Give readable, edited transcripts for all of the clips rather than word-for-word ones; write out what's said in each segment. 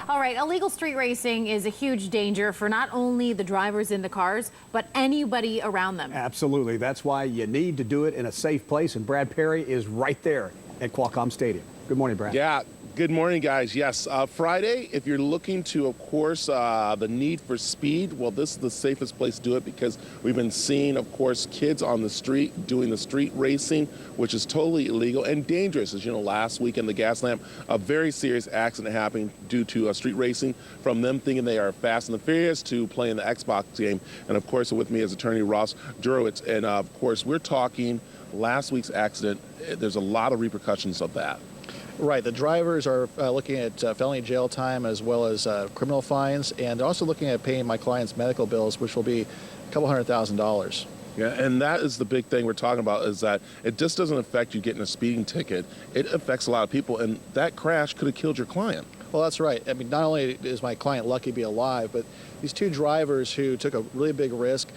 All right, illegal street racing is a huge danger for not only the drivers in the cars, but anybody around them. Absolutely. That's why you need to do it in a safe place, and Brad Perry is right there at Qualcomm Stadium. Good morning, Brad. Yeah, good morning, guys. Yes, Friday, if you're looking to, of course, the need for speed, well, this is the safest place to do it because we've been seeing, of course, kids on the street doing the street racing, which is totally illegal and dangerous. As you know, last week in the gas lamp, a very serious accident happened due to street racing, from them thinking they are Fast and the Furious to playing the Xbox game. And, of course, with me is attorney Ross Jurewitz. And, of course, we're talking last week's accident. There's a lot of repercussions of that. Right. The drivers are looking at felony jail time as well as criminal fines, and they're also looking at paying my client's medical bills, which will be a couple $100,000. Yeah, and that is the big thing we're talking about, is that it just doesn't affect you getting a speeding ticket. It affects a lot of people, and that crash could have killed your client. Well, that's right. I mean, not only is my client lucky to be alive, but these two drivers who took a really big risk,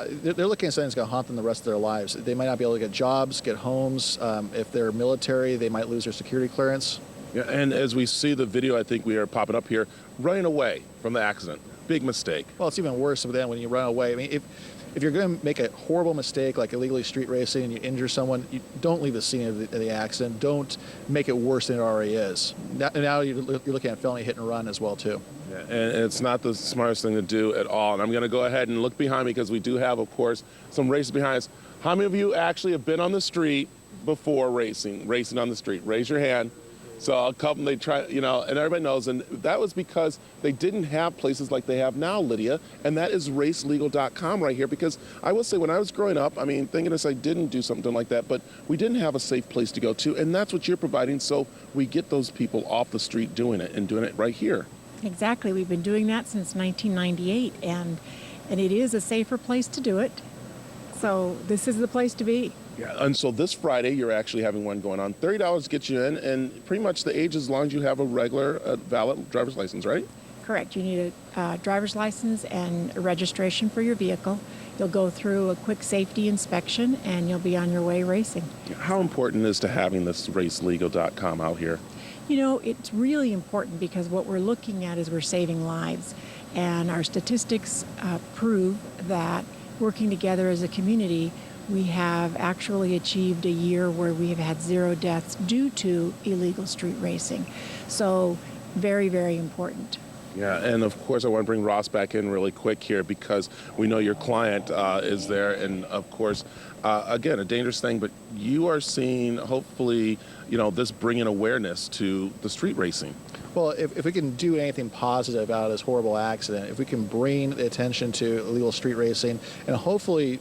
they're looking at something that's going to haunt them the rest of their lives. They might not be able to get jobs, get homes. If they're military, they might lose their security clearance. Yeah, and as we see the video, I think we are popping up here, running away from the accident. Big mistake. Well, it's even worse than when you run away. I mean, if you're going to make a horrible mistake like illegally street racing and you injure someone, you don't leave the scene of the accident. Don't make it worse than it already is. Now you're looking at felony hit and run as well, too. Yeah, and it's not the smartest thing to do at all. And I'm going to go ahead and look behind me because we do have, of course, some races behind us. How many of you actually have been on the street before racing on the street? Raise your hand. So a couple, they try, and everybody knows, and that was because they didn't have places like they have now, Lydia, and that is racelegal.com right here, because I will say when I was growing up, I mean, thinking as I didn't do something like that, but we didn't have a safe place to go to, and that's what you're providing, so we get those people off the street doing it, and doing it right here. Exactly. We've been doing that since 1998, and it is a safer place to do it, so this is the place to be. Yeah, and so this Friday, you're actually having one going on. $30 gets you in, and pretty much the age as long as you have a regular, valid driver's license, right? Correct. You need a driver's license and a registration for your vehicle. You'll go through a quick safety inspection, and you'll be on your way racing. How important is to having this racelegal.com out here? You know, it's really important because what we're looking at is we're saving lives, and our statistics prove that working together as a community, we have actually achieved a year where we have had 0 deaths due to illegal street racing. So very, very important. Yeah, and of course I want to bring Ross back in really quick here because we know your client is there, and of course, again, a dangerous thing, but you are seeing, hopefully, this bringing awareness to the street racing. Well, if we can do anything positive out of this horrible accident, if we can bring the attention to illegal street racing and hopefully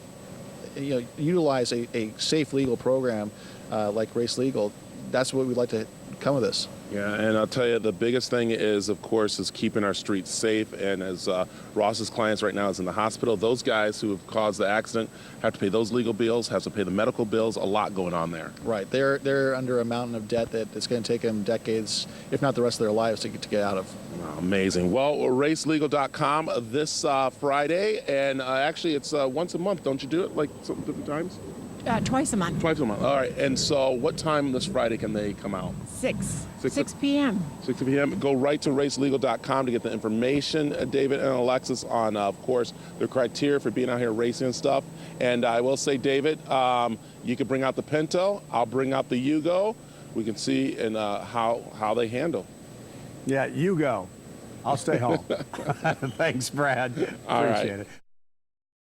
utilize a safe legal program like Race Legal, that's what we'd like to come of this. Yeah, and I'll tell you, the biggest thing is, of course, is keeping our streets safe. And as Ross's clients right now is in the hospital, those guys who have caused the accident have to pay those legal bills, have to pay the medical bills, a lot going on there. Right. They're under a mountain of debt that it's going to take them decades, if not the rest of their lives, to get out of. Wow, amazing. Well, racelegal.com this Friday, and actually it's once a month. Don't you do it like some different times? Twice a month. Twice a month. All right. And so what time this Friday can they come out? 6 p.m. 6 p.m. Go right to racelegal.com to get the information, David and Alexis, on, of course, the criteria for being out here racing and stuff. And I will say, David, you can bring out the Pinto. I'll bring out the Yugo. We can see and how they handle. Yeah, you go. I'll stay home. Thanks, Brad. All Appreciate right. it.